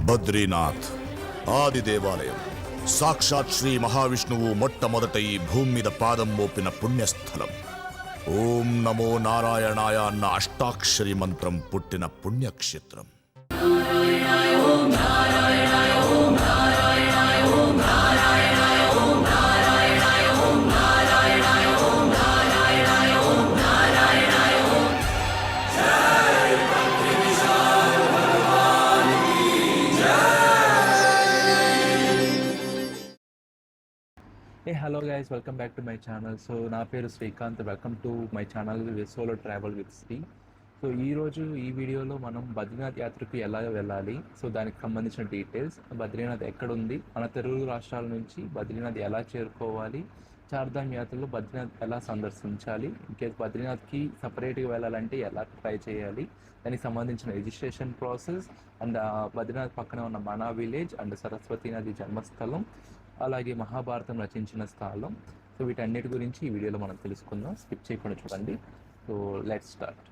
బద్రీనాథ్ ఆది దేవాలయం సాక్షాత్ శ్రీ మహావిష్ణువు మొట్టమొదట ఈ భూమి మీద పాదం మోపిన పుణ్యస్థలం. ఓం నమో నారాయణాయ అన్న అష్టాక్షరి మంత్రం పుట్టిన పుణ్యక్షేత్రం. Hello guys, welcome back to my channel. So నా పేరు Srikanth. Welcome to my channel solo travel with Sri. So ఈరోజు ఈ వీడియోలో మనం బద్రీనాథ్ యాత్రకు ఎలా వెళ్ళాలి, సో దానికి సంబంధించిన డీటెయిల్స్, బద్రీనాథ్ ఎక్కడుంది, మన తెలుగు రాష్ట్రాల నుంచి బద్రీనాథ్ ఎలా చేరుకోవాలి, చార్ధామ్ యాత్రలో బద్రీనాథ్ ఎలా సందర్శించాలి, ఇంకేస్ బద్రీనాథ్కి సపరేట్గా వెళ్ళాలంటే ఎలా ట్రై చేయాలి, దానికి సంబంధించిన రిజిస్ట్రేషన్ ప్రాసెస్, అండ్ బద్రీనాథ్ పక్కన ఉన్న మనా విలేజ్ అండ్ సరస్వతీ నది జన్మస్థలం, అలాగే మహాభారతం రచించిన స్థలం. సో వీటన్నిటి గురించి ఈ వీడియోలో మనం తెలుసుకుందాం. స్కిప్ చేయకుండా చూడండి. So let's start.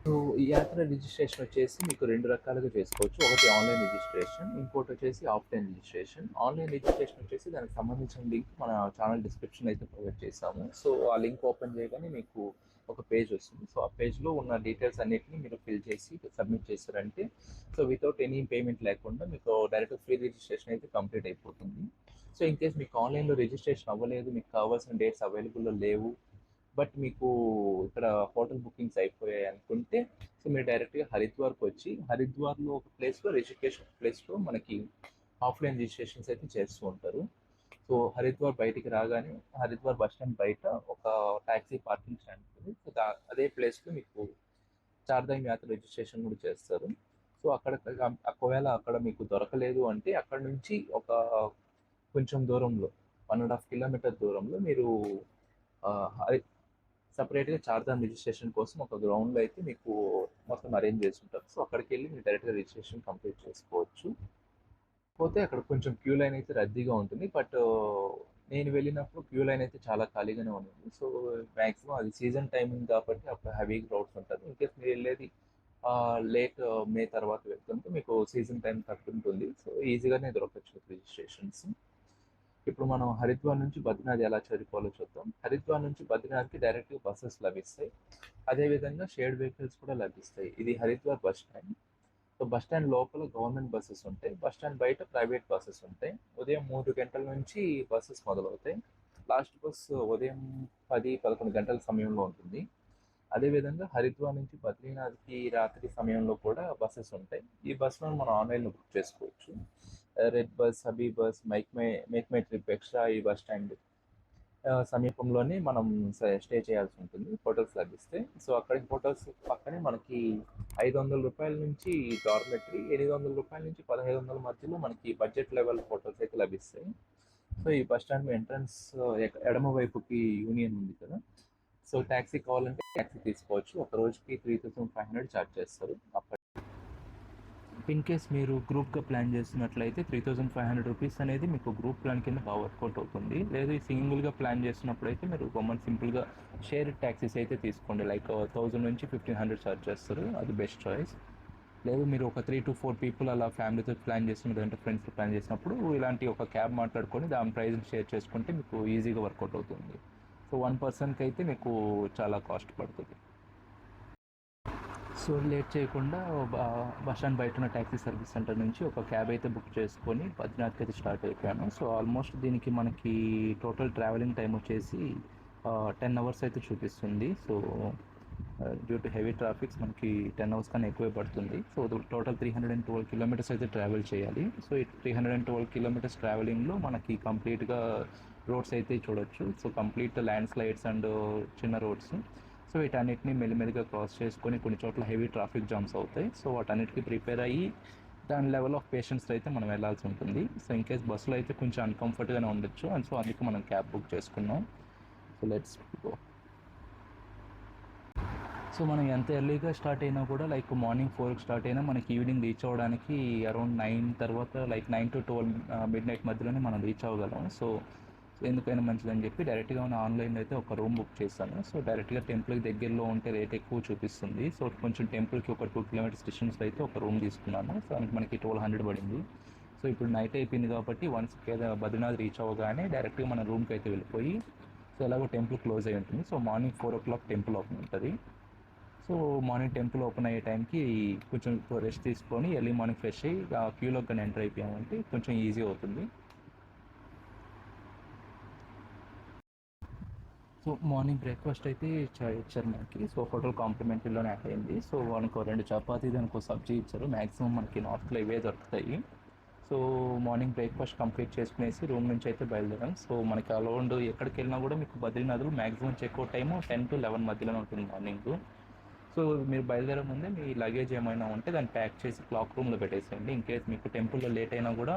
సో ఈ యాత్ర రిజిస్ట్రేషన్ వచ్చేసి మీకు రెండు రకాలుగా చేసుకోవచ్చు. ఒకటి ఆన్లైన్ రిజిస్ట్రేషన్, ఇంకోటి వచ్చేసి ఆఫ్లైన్ రిజిస్ట్రేషన్. ఆన్లైన్ రిజిస్ట్రేషన్ వచ్చేసి దానికి సంబంధించిన లింక్ మన ఛానల్ డిస్క్రిప్షన్ అయితే ప్రొవైడ్ చేసాము. సో ఆ లింక్ ఓపెన్ చేయగానే మీకు ఒక పేజ్ వస్తుంది. సో ఆ పేజ్లో ఉన్న డీటెయిల్స్ అన్నిటిని మీరు ఫిల్ చేసి సబ్మిట్ చేశారంటే సో వితౌట్ ఎనీ పేమెంట్ లేకుండా మీకు డైరెక్ట్ ఫ్రీ రిజిస్ట్రేషన్ అయితే కంప్లీట్ అయిపోతుంది. సో ఇన్ కేస్ మీకు ఆన్లైన్లో రిజిస్ట్రేషన్ అవ్వలేదు, మీకు కావాల్సిన డేట్స్ అవైలబుల్లో లేవు, బట్ మీకు ఇక్కడ హోటల్ బుకింగ్స్ అయిపోయాయి అనుకుంటే సో మీరు డైరెక్ట్గా హరిద్వార్కి వచ్చి హరిద్వార్లో ఒక ప్లేస్లో రిషికేష్ ప్లేస్లో మనకి ఆఫ్లైన్ రిజిస్ట్రేషన్స్ అయితే చేస్తూ ఉంటారు. సో హరిద్వార్ బయటికి రాగానే హరిద్వార్ బస్ స్టాండ్ బయట ఒక ట్యాక్సీ పార్కింగ్ స్టాండ్ ఉంటుంది. సో అదే ప్లేస్లో మీకు చార్ధామ్ యాత్ర రిజిస్ట్రేషన్ కూడా చేస్తారు. సో ఒకవేళ అక్కడ మీకు దొరకలేదు అంటే అక్కడ నుంచి ఒక కొంచెం దూరంలో 1.5 కిలోమీటర్ దూరంలో మీరు సపరేట్గా చార్ధామ్ రిజిస్ట్రేషన్ కోసం ఒక గ్రౌండ్లో అయితే మీకు మొత్తం అరేంజ్ చేసి ఉంటారు. సో అక్కడికి వెళ్ళి మీరు డైరెక్ట్గా రిజిస్ట్రేషన్ కంప్లీట్ చేసుకోవచ్చు. పోతే అక్కడ కొంచెం క్యూ లైన్ అయితే రద్దీగా ఉంటుంది, బట్ నేను వెళ్ళినప్పుడు క్యూ లైన్ అయితే చాలా ఖాళీగానే ఉంది. సో మ్యాక్సిమం అది సీజన్ టైమింగ్ కాబట్టి అప్పుడు హెవీ క్రౌడ్స్ ఉంటుంది. ఇన్కేస్ మీరు వెళ్ళేది లేట్ మే తర్వాత వెళ్తుంటే మీకు సీజన్ టైం తగ్గుంటుంది. సో ఈజీగానే దొరకచ్చు రిజిస్ట్రేషన్స్. ఇప్పుడు మనం హరిద్వార్ నుంచి బద్రీనాథ్ ఎలా చేరుకోవాలో చూద్దాం. హరిద్వార్ నుంచి బద్రీనాథ్కి డైరెక్ట్గా బస్సెస్ లభిస్తాయి, అదేవిధంగా షేర్డ్ వెహికల్స్ కూడా లభిస్తాయి. ఇది Haridwar bus stand. So bus stand లోపల గవర్నమెంట్ బస్సెస్ ఉంటాయి, బస్ స్టాండ్ బయట ప్రైవేట్ బస్సెస్ ఉంటాయి. ఉదయం 3 గంటల నుంచి బస్సెస్ మొదలవుతాయి. లాస్ట్ బస్ ఉదయం 10-11 గంటల సమయంలో ఉంటుంది. అదేవిధంగా హరిద్వార్ నుంచి బద్రీనాథ్కి రాత్రి సమయంలో కూడా బస్సెస్ ఉంటాయి. ఈ బస్సులను మనం ఆన్లైన్లో బుక్ చేసుకోవచ్చు. Red bus, hubby bus, make my trip extra ఈ బస్ స్టాండ్ సమీపంలోనే మనం స్టే చేయాల్సి ఉంటుంది. హోటల్స్ లభిస్తాయి. సో అక్కడికి హోటల్స్ పక్కనే మనకి 500 రూపాయల నుంచి డార్మెటరీ, 800 రూపాయల నుంచి 1500 మధ్యలో మనకి బడ్జెట్ లెవెల్ హోటల్స్ అయితే లభిస్తాయి. సో ఈ బస్ స్టాండ్ ఎంట్రన్స్ ఎడమ వైపుకి యూనియన్ ఉంది కదా, సో ట్యాక్సీ కావాలంటే ట్యాక్సీ తీసుకోవచ్చు. ఒక రోజుకి 3500 ఛార్జ్ చేస్తారు. ఇన్ కేస్ మీరు గ్రూప్గా ప్లాన్ చేస్తున్నట్లయితే 3500 రూపీస్ అనేది మీకు గ్రూప్ ప్లాన్ కింద బాగా వర్కౌట్ అవుతుంది. లేదు సింగిల్గా ప్లాన్ చేస్తున్నప్పుడు అయితే మీరు గవర్నమెంట్ సింపుల్గా షేర్ ట్యాక్సీస్ అయితే తీసుకోండి. లైక్ 1000 నుంచి 1500 ఛార్జ్ చేస్తారు, అది బెస్ట్ చాయిస్. లేదు మీరు ఒక 3 to 4 పీపుల్ అలా ఫ్యామిలీతో ప్లాన్ చేస్తున్నారు అంటే ఫ్రెండ్స్తో ప్లాన్ చేసినప్పుడు ఇలాంటి ఒక క్యాబ్ మాట్లాడుకొని దాని ప్రైస్ని షేర్ చేసుకుంటే మీకు ఈజీగా వర్కౌట్ అవుతుంది. సో 1 పర్సన్కి అయితే మీకు చాలా కాస్ట్ పడుతుంది. సో లేట్ చేయకుండా బస్ స్టాండ్ బయట ఉన్న ట్యాక్సీ సర్వీస్ సెంటర్ నుంచి ఒక క్యాబ్ అయితే బుక్ చేసుకొని బద్రీనాథ్కి అయితే స్టార్ట్ అయిపోయాను. సో ఆల్మోస్ట్ దీనికి మనకి టోటల్ ట్రావెలింగ్ టైం వచ్చేసి 10 అవర్స్ అయితే చూపిస్తుంది. So due to heavy traffics మనకి 10 అవర్స్ కన్నా ఎక్కువే పడుతుంది. సో టోటల్ 312 కిలోమీటర్స్ అయితే ట్రావెల్ చేయాలి. సో ఈ 312 కిలోమీటర్స్ ట్రావెలింగ్లో మనకి కంప్లీట్గా రోడ్స్ అయితే చూడొచ్చు. So complete land slides and చిన్న రోడ్స్. సో వీటన్నిటిని మెల్లిమెల్లిగా క్రాస్ చేసుకొని కొన్ని చోట్ల హెవీ ట్రాఫిక్ జామ్స్ అవుతాయి. సో వాటన్నిటికీ ప్రిపేర్ అయ్యి దాని లెవెల్ ఆఫ్ పేషెన్స్ అయితే మనం వెళ్ళాల్సి ఉంటుంది. సో ఇన్ కేస్ బస్సులో అయితే కొంచెం అన్కంఫర్ట్గానే ఉండొచ్చు, అండ్ సో అందుకే మనం క్యాబ్ బుక్ చేసుకున్నాం. So let's go. సో మనం ఎంత ఎర్లీగా స్టార్ట్ అయినా కూడా లైక్ మార్నింగ్ 4కి స్టార్ట్ అయినా మనకి ఈవినింగ్ రీచ్ అవ్వడానికి అరౌండ్ 9 తర్వాత లైక్ 9 to 12 మిడ్ నైట్ మధ్యలోనే మనం రీచ్ అవ్వగలం. సో ఎందుకైనా మంచిదని చెప్పి డైరెక్ట్గా మన ఆన్లైన్లో అయితే ఒక రూమ్ బుక్ చేశాను. సో డైరెక్ట్గా టెంపుల్కి దగ్గరలో ఉంటే రేట్ ఎక్కువ చూపిస్తుంది. సో కొంచెం టెంపుల్కి ఒక 2 కిలోమీటర్స్ డిస్టెన్స్లో అయితే ఒక రూమ్ తీసుకున్నాను. సో దానికి మనకి 1200 పడింది. సో ఇప్పుడు నైట్ అయిపోయింది కాబట్టి వన్స్ బద్రీనాథ్ రీచ్ అవ్వగానే డైరెక్ట్గా మన రూమ్కి అయితే వెళ్ళిపోయి, సో ఎలాగో టెంపుల్ క్లోజ్ అయి ఉంటుంది. So morning 4 o'clock temple open ఉంటుంది. సో మార్నింగ్ టెంపుల్ ఓపెన్ అయ్యే టైంకి కొంచెం రెస్ట్ తీసుకొని ఎర్లీ మార్నింగ్ ఫ్రెష్ అయ్యి ఆ క్యూలోకి కానీ ఎంటర్ అయిపోయామంటే కొంచెం ఈజీ అవుతుంది. సో మార్నింగ్ బ్రేక్ఫాస్ట్ అయితే ఇచ్చారు మనకి. సో హోటల్ కాంప్లిమెంటరీలోనే యాడ్ అయింది. సో మనకు 2 చపాతీ దానికి సబ్జీ ఇచ్చారు. మ్యాక్సిమం మనకి నార్త్లో ఇవే దొరుకుతాయి. సో మార్నింగ్ బ్రేక్ఫాస్ట్ కంప్లీట్ చేసుకునేసి రూమ్ నుంచి అయితే బయలుదేరాం. సో మనకి అరౌండ్ ఎక్కడికి వెళ్ళినా కూడా మీకు బద్రీనాథ్లో మ్యాక్సిమం చెక్అవుట్ టైము 10 to 11 మధ్యలోనే ఉంటుంది మార్నింగ్. సో మీరు బయలుదేరే ముందే మీ లగేజ్ ఏమైనా ఉంటే దాన్ని ప్యాక్ చేసి క్లాక్ రూమ్లో పెట్టేసేయండి. ఇన్ కేస్ మీకు టెంపుల్లో లేట్ అయినా కూడా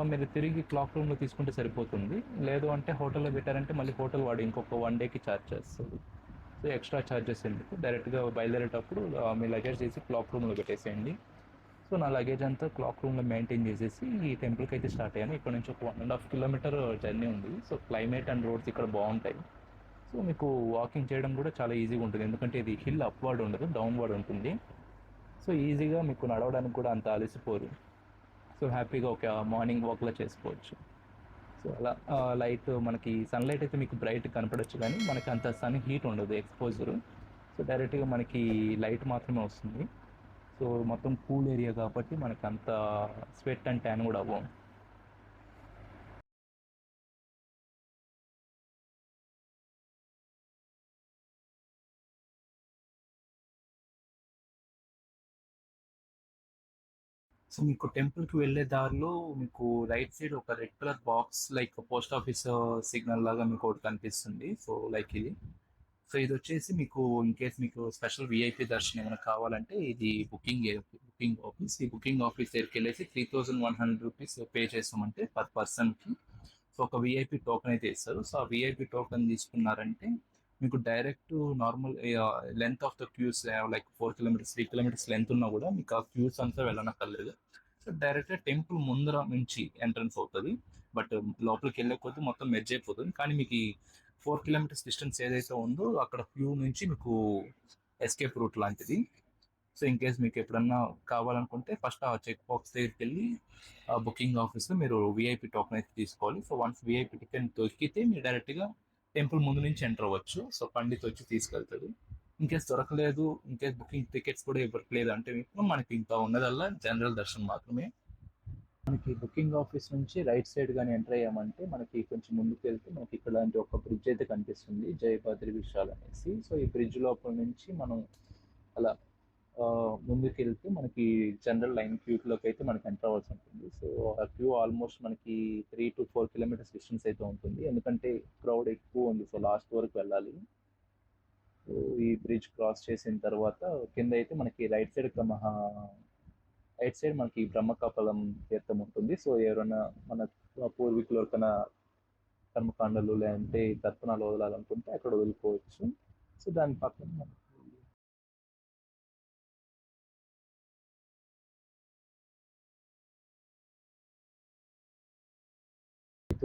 మీరు తిరిగి క్లాక్ రూమ్లో తీసుకుంటే సరిపోతుంది. లేదు అంటే హోటల్లో పెట్టారంటే మళ్ళీ హోటల్ వాడు ఇంకొక 1 dayకి ఛార్జ్ చేస్తాడు. సో ఎక్స్ట్రా ఛార్జెస్ ఎందుకు, డైరెక్ట్గా బయలుదేరేటప్పుడు మీ లగేజ్ తీసి క్లాక్ రూమ్లో పెట్టేసేయండి. సో నా లగేజ్ అంతా క్లాక్ రూమ్లో మెయింటైన్ చేసేసి ఈ టెంపుల్కి అయితే స్టార్ట్ అయ్యాను. ఇక్కడ నుంచి ఒక 1.5 kilometer జర్నీ ఉంది. సో క్లైమేట్ అండ్ రోడ్స్ ఇక్కడ బాగుంటాయి. సో మీకు వాకింగ్ చేయడం కూడా చాలా ఈజీగా ఉంటుంది, ఎందుకంటే ఇది హిల్ అప్వర్డ్ ఉండదు, డౌన్వర్డ్ ఉంటుంది. సో ఈజీగా మీకు నడవడానికి కూడా అంత అలసిపోరు. సో హ్యాపీగా ఒక మార్నింగ్ వాక్లో చేసుకోవచ్చు. సో అలా లైట్ మనకి సన్లైట్ అయితే మీకు బ్రైట్ కనపడవచ్చు, కానీ మనకి అంత సన్ హీట్ ఉండదు ఎక్స్పోజర్. సో డైరెక్ట్గా మనకి లైట్ మాత్రమే వస్తుంది. సో మొత్తం కూల్ ఏరియా కాబట్టి మనకి అంత స్వెట్ అండ్ ట్యాన్ కూడా అవ్వం. సో మీకు టెంపుల్కి వెళ్ళే దారిలో మీకు రైట్ సైడ్ ఒక red colour box like post office signal లాగా మీకు ఒకటి కనిపిస్తుంది. సో లైక్ ఇది. సో ఇది వచ్చేసి మీకు ఇన్ కేస్ మీకు స్పెషల్ విఐపి దర్శనం ఏమైనా కావాలంటే ఇది బుకింగ్ ఆఫీస్. ఈ బుకింగ్ ఆఫీస్ దగ్గరికి వెళ్ళేసి 3100 రూపీస్ పే చేస్తామంటే పర్ పర్సన్కి. సో ఒక విఐపి టోకెన్ అయితే ఇస్తారు. సో ఆ విఐపి టోకెన్ తీసుకున్నారంటే మీకు direct normal length of the queues like 4 kilometers 3 kilometers length ఉన్నా కూడా మీకు ఆ క్యూస్ అంతా వెళ్ళనక్కర్లేదు. సో డైరెక్ట్గా టెంపుల్ ముందర నుంచి ఎంట్రన్స్ అవుతుంది. బట్ లోపలికి వెళ్ళే కొద్దీ మొత్తం మెర్జ్ అయిపోతుంది. కానీ మీకు ఈ 4 kilometers డిస్టెన్స్ ఏదైతే ఉందో అక్కడ క్యూ నుంచి మీకు ఎస్కేప్ రూట్ లాంటిది. సో ఇన్ కేస్ మీకు ఎప్పుడన్నా కావాలనుకుంటే ఫస్ట్ ఆ చెక్ బాక్స్ దగ్గరికి వెళ్ళి ఆ బుకింగ్ ఆఫీస్లో మీరు విఐపి టోకెన్ అయితే తీసుకోవాలి. సో వన్స్ విఐపి టికెట్ దొరికితే మీరు డైరెక్ట్గా టెంపుల్ ముందు నుంచి ఎంటర్ అవ్వచ్చు. సో పండిత్ వచ్చి తీసుకెళ్తాడు. ఇన్ కేస్ దొరకలేదు, ఇన్ కేస్ బుకింగ్ టికెట్స్ కూడా ఇవ్వట్లేదు అంటే మీకు మనకి ఇంకా ఉన్నదల్లా జనరల్ దర్శనం మాత్రమే. మనకి బుకింగ్ ఆఫీస్ నుంచి రైట్ సైడ్ కానీ ఎంటర్ అయ్యామంటే మనకి కొంచెం ముందుకు వెళ్తే మనకి ఇక్కడ లాంటి ఒక బ్రిడ్జ్ అయితే కనిపిస్తుంది, జయభద్రి విశాల్ అనేసి. సో ఈ బ్రిడ్జ్ లోపల నుంచి మనం అలా ముందుకు వెళ్తే మనకి జనరల్ లైన్ క్యూలోకి అయితే మనకి ఎంటర్ అవ్వాల్సి ఉంటుంది. సో ఆ క్యూ ఆల్మోస్ట్ మనకి 3 to 4 kilometers డిస్టెన్స్ అయితే ఉంటుంది, ఎందుకంటే క్రౌడ్ ఎక్కువ ఉంది. సో లాస్ట్ వరకు వెళ్ళాలి. సో ఈ బ్రిడ్జ్ క్రాస్ చేసిన తర్వాత కింద అయితే మనకి రైట్ సైడ్ మనకి బ్రహ్మకపాలం తీర్థం ఉంటుంది. సో ఎవరైనా మన పూర్వీకులు ఎవరికైనా కర్మకాండలు లేదంటే తర్పణాలు వదలాలనుకుంటే అక్కడ వదులుకోవచ్చు. సో దాని పక్కన మనకి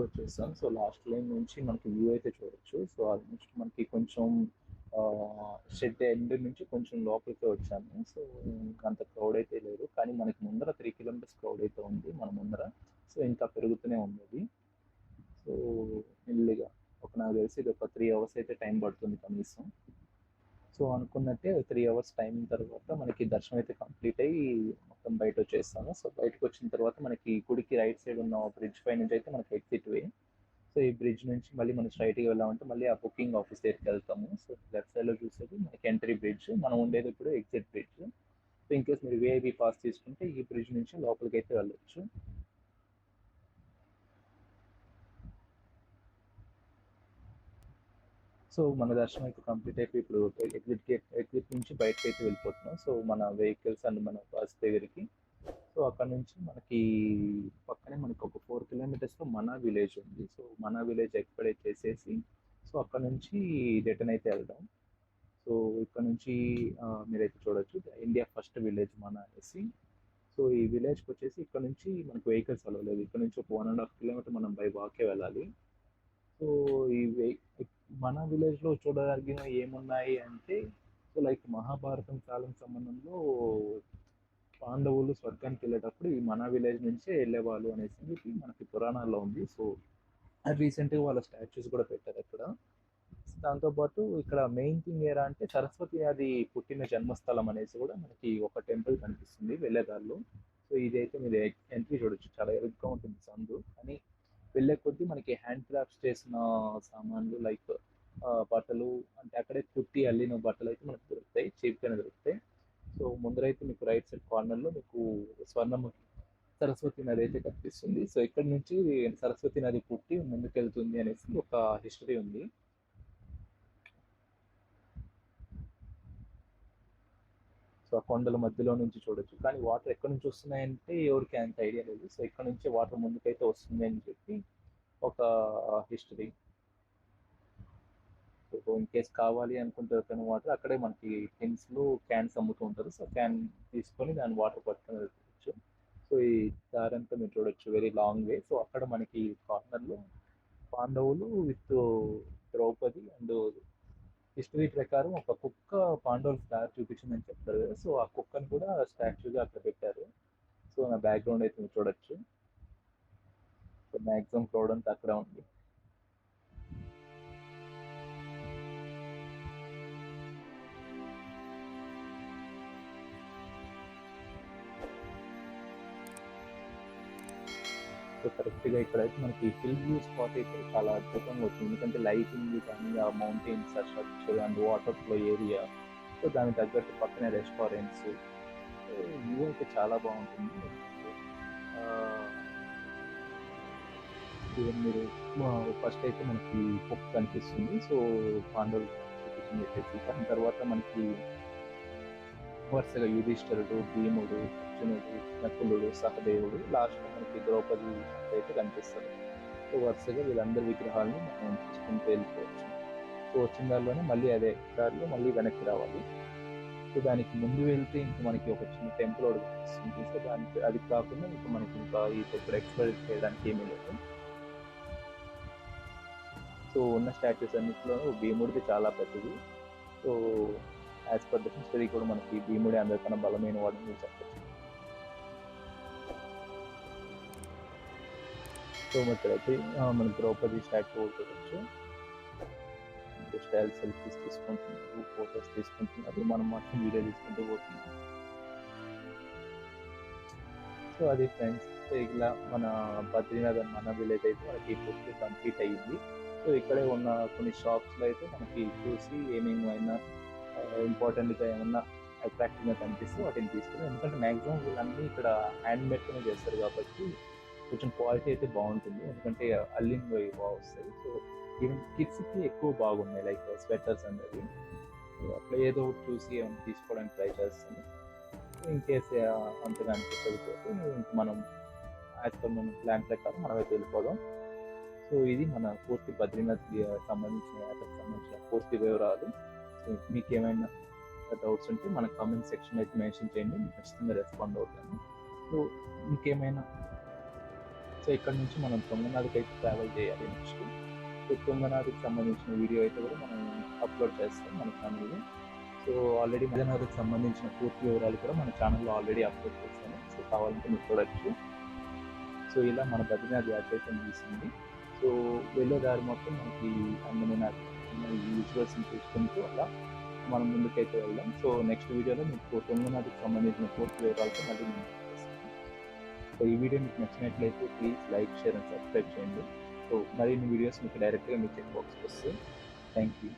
వచ్చేస్తాం. సో లాస్ట్ లైన్ నుంచి మనకి వ్యూ అయితే చూడొచ్చు. సో ఆల్మోస్ట్ మనకి కొంచెం షెడ్ ఎండ్ నుంచి కొంచెం లోపలికి వచ్చాము. సో అంత క్రౌడ్ అయితే లేదు, కానీ మనకి ముందర 3 kilometers క్రౌడ్ అయితే ఉంది మన ముందర. సో ఇంకా పెరుగుతూనే ఉంది. సో మెల్లిగా నాకు తెలిసి ఇది ఒక 3 hours అయితే టైం పడుతుంది కనీసం. సో అనుకున్నట్టే 3 hours టైం తర్వాత మనకి దర్శనం అయితే కంప్లీట్ అయ్యి మొత్తం బయట వచ్చేస్తాము. సో బయటకు వచ్చిన తర్వాత మనకి గుడికి రైట్ సైడ్ ఉన్న బ్రిడ్జ్ పై నుంచి అయితే మనకి ఎగ్జిట్ వే. సో ఈ బ్రిడ్జ్ నుంచి మళ్ళీ మనం స్ట్రైట్గా వెళ్ళామంటే మళ్ళీ ఆ బుకింగ్ ఆఫీస్ దగ్గరికి వెళ్తాము. సో లెఫ్ట్ సైడ్లో చూసేది మనకి ఎంట్రీ బ్రిడ్జ్, మనం ఉండేది ఇప్పుడు exit bridge. So in case మీరు విఐపి పాస్ తీసుకుంటే ఈ బ్రిడ్జ్ నుంచి లోపలికి అయితే వెళ్ళొచ్చు. సో మన దర్శనం అయితే కంప్లీట్ అయిపోయి ఇప్పుడు ఎగ్జిట్ నుంచి బయటకు అయితే వెళ్ళిపోతున్నాం. సో మన వెహికల్స్ అండ్ మన బస్ దగ్గరికి. సో అక్కడ నుంచి మనకి పక్కనే మనకి ఒక 4 kilometers మనా విలేజ్ ఉంది. సో మనా విలేజ్ ఎక్స్ప్లోర్ చేసేసి సో అక్కడ నుంచి రిటర్న్ అయితే వెళ్దాం. సో ఇక్కడ నుంచి మీరైతే చూడొచ్చు ఇండియా ఫస్ట్ విలేజ్ మనా అనేసి. సో ఈ విలేజ్కి వచ్చేసి ఇక్కడ నుంచి మనకు వెహికల్స్ అలవలేదు. ఇక్కడ నుంచి ఒక 1.5 kilometer మనం బై వాకే వెళ్ళాలి. సో ఇవి మన విలేజ్లో చూడదగిన ఏమున్నాయి అంటే, సో లైక్ మహాభారతం కాలం సంబంధంలో పాండవులు స్వర్గానికి వెళ్ళేటప్పుడు ఈ మన విలేజ్ నుంచే వెళ్ళేవాళ్ళు అనేసి మనకి పురాణాల్లో ఉంది. సో రీసెంట్గా వాళ్ళ స్టాచ్యూస్ కూడా పెట్టారు అక్కడ. దాంతోపాటు ఇక్కడ మెయిన్ థింగ్ ఏరా అంటే సరస్వతి అది పుట్టిన జన్మస్థలం అనేసి కూడా మనకి ఒక టెంపుల్ కనిపిస్తుంది వెళ్ళేదారిలో. సో ఇదైతే మీరు ఎంట్రీ చూడొచ్చు, చాలా ఎరుగ్గా ఉంటుంది సందు. కానీ వెళ్ళే కొద్దీ మనకి హ్యాండ్ క్రాఫ్ట్స్ చేసిన సామాన్లు లైక్ బట్టలు, అంటే అక్కడే కుట్టి అల్లిన బట్టలు అయితే మనకు దొరుకుతాయి, చీప్గానే దొరుకుతాయి. సో ముందరైతే మీకు రైట్ సైడ్ కార్నర్లో మీకు స్వర్ణముఖి సరస్వతి నది అయితే కనిపిస్తుంది. సో ఇక్కడ నుంచి సరస్వతి నది పుట్టి ముందుకెళ్తుంది అనేసి ఒక హిస్టరీ ఉంది. సో ఆ కొండల మధ్యలో నుంచి చూడొచ్చు, కానీ వాటర్ ఎక్కడి నుంచి వస్తున్నాయంటే ఎవరికి అంత ఐడియా లేదు. సో ఇక్కడ నుంచే వాటర్ ముందుకైతే వస్తుంది అని చెప్పి ఒక హిస్టరీ. సో ఇన్ కేస్ కావాలి అనుకుంటే తన వాటర్ అక్కడే మనకి టిన్స్లో క్యాన్స్ అమ్ముతూ ఉంటారు. సో క్యాన్ తీసుకొని దాని వాటర్ పట్టుకొని వెళ్ళచ్చు. సో ఈ దారంతా మీరు చూడొచ్చు, వెరీ లాంగ్ వే. సో అక్కడ మనకి కార్నర్లో పాండవులు విత్ ద్రౌపది అండ్ హిస్టరీ ప్రకారం ఒక కుక్క పాండవుల స్టార్ చూపించిందని చెప్తారు కదా. సో ఆ కుక్కను కూడా స్టాచ్యూగా అక్కడ పెట్టారు. సో నా బ్యాక్గ్రౌండ్ అయితే మీరు చూడొచ్చు. సో మ్యాక్సిమం క్రౌడ్ అంతా అక్కడ ఉంది. సో కరెక్ట్గా ఇక్కడైతే మనకి హిల్ వ్యూ స్పాట్ అయితే చాలా అద్భుతంగా వచ్చింది, ఎందుకంటే లైటింగ్ కానీ ఆ మౌంటైన్స్, ఆ structure and water flow area, so దానికి తగ్గట్టు పక్కనే రెస్టారెంట్స్, వ్యూ అయితే చాలా బాగుంటుంది. ఈవెన్ మీరు ఫస్ట్ అయితే మనకి కుక్ కనిపిస్తుంది. సో పాండవులు చూపించింది చెప్పేసి దాని తర్వాత మనకి వరుసగా యుధిష్ఠరుడు, భీముడు, అర్జునుడు, నకులుడు, సహదేవుడు, లాస్ట్ మనకి ద్రౌపది అయితే కనిపిస్తారు. సో వరుసగా వీళ్ళందరి విగ్రహాలను మనం చూసుకుంటూ వెళ్ళిపోవచ్చు. సో వచ్చిన దారిలోనే మళ్ళీ అదే దారిలో మళ్ళీ వెనక్కి రావాలి. సో దానికి ముందు వెళ్తే ఇంకా మనకి ఒక చిన్న టెంపుల్ ఒకటి కనిపిస్తుంది. సో దానికి అది కాకుండా ఇంకా మనకి ఇంకా ఇప్పుడు ఎక్స్ప్లోర్ చేయడానికి ఏమీ లేదు. సో ఉన్న స్టాచ్యూస్ అన్నింటిలో భీముడిది చాలా పెద్దది. So as per the history కూడా మనకి భీముడే అందరికన్నా బలమైన వాడని మీరు చెప్పచ్చు. సో ఇక్కడైతే మన ద్రౌపది స్టాచ్యూ చూడవచ్చు. స్టైల్ సెల్ఫీస్ తీసుకుంటున్నారు, ఫొటోస్ తీసుకుంటున్నారు, మనం మాత్రం వీడియో తీసుకుంటూ పోతున్నాం. సో అది ఫ్రెండ్స్, ఇలా మన బద్రీనాథ్ మన విలేజ్ అయితే మనకి పూర్తి కంప్లీట్ అయ్యింది. సో ఇక్కడే ఉన్న కొన్ని షాప్స్లో అయితే మనకి చూసి ఏమేమి అయినా ఇంపార్టెంట్గా ఏమన్నా అట్రాక్టివ్గా కనిపిస్తే వాటిని తీసుకుని, ఎందుకంటే మ్యాక్సిమం వీళ్ళన్నీ ఇక్కడ హ్యాండ్ మేడ్తోనే చేస్తారు కాబట్టి కొంచెం క్వాలిటీ అయితే బాగుంటుంది, ఎందుకంటే అల్లినవి బాగా వస్తాయి. సో ఈవెన్ కిడ్స్కి ఎక్కువ బాగున్నాయి, లైక్ స్వెటర్స్ అనేది. సో అట్లా ఏదో ఒకటి చూసి ఏమైనా తీసుకోవడానికి ట్రై చేస్తాను. ఇన్ కేస్ అంతగా అనిపించకపోతే మనం యాజ్ పర్ మన ప్లాన్ ప్రకారం మనమైతే వెళ్ళిపోదాం. సో ఇది మన పూర్తి బద్రీనాథ్కి సంబంధించిన యాత్రకు సంబంధించిన పూర్తి వివరాలు. సో మీకు ఏమైనా డౌట్స్ ఉంటే మన కామెంట్ సెక్షన్ అయితే మెన్షన్ చేయండి, నేను ఖచ్చితంగా రెస్పాండ్ అవుతాను. సో ఇంకేమైనా, సో ఇక్కడ నుంచి మనం తుంగనాథ్కి అయితే ట్రావెల్ చేయాలి నెక్స్ట్. సో తుంగనాథ్కి సంబంధించిన వీడియో అయితే కూడా మనం అప్లోడ్ చేస్తాం మన ఛానల్లో. సో ఆల్రెడీ బద్రీనాథ్కి సంబంధించిన పూర్తి వివరాలు కూడా మన ఛానల్లో ఆల్రెడీ అప్లోడ్ చేశాను. సో కావాలంటే మీరు చూడొచ్చు. సో ఇలా మన బద్రీనాథ్ యాత్ర అయితే ముగిసింది. సో వెళ్ళే దారి మొత్తం మనకి అందమైన విజువల్స్ని చూసుకుంటూ అలా మనం ముందుకైతే వెళ్దాం. సో నెక్స్ట్ వీడియోలో మీకు తుంగనాథ్కి సంబంధించిన పూర్తి వివరాలతో మళ్ళీ నేను చేస్తాను. సో ఈ వీడియో మీకు నచ్చినట్లయితే please like, share and subscribe చేయండి. సో మరిన్ని వీడియోస్ మీకు డైరెక్ట్గా మీ చెక్ బాక్స్కి వస్తాయి. Thank you.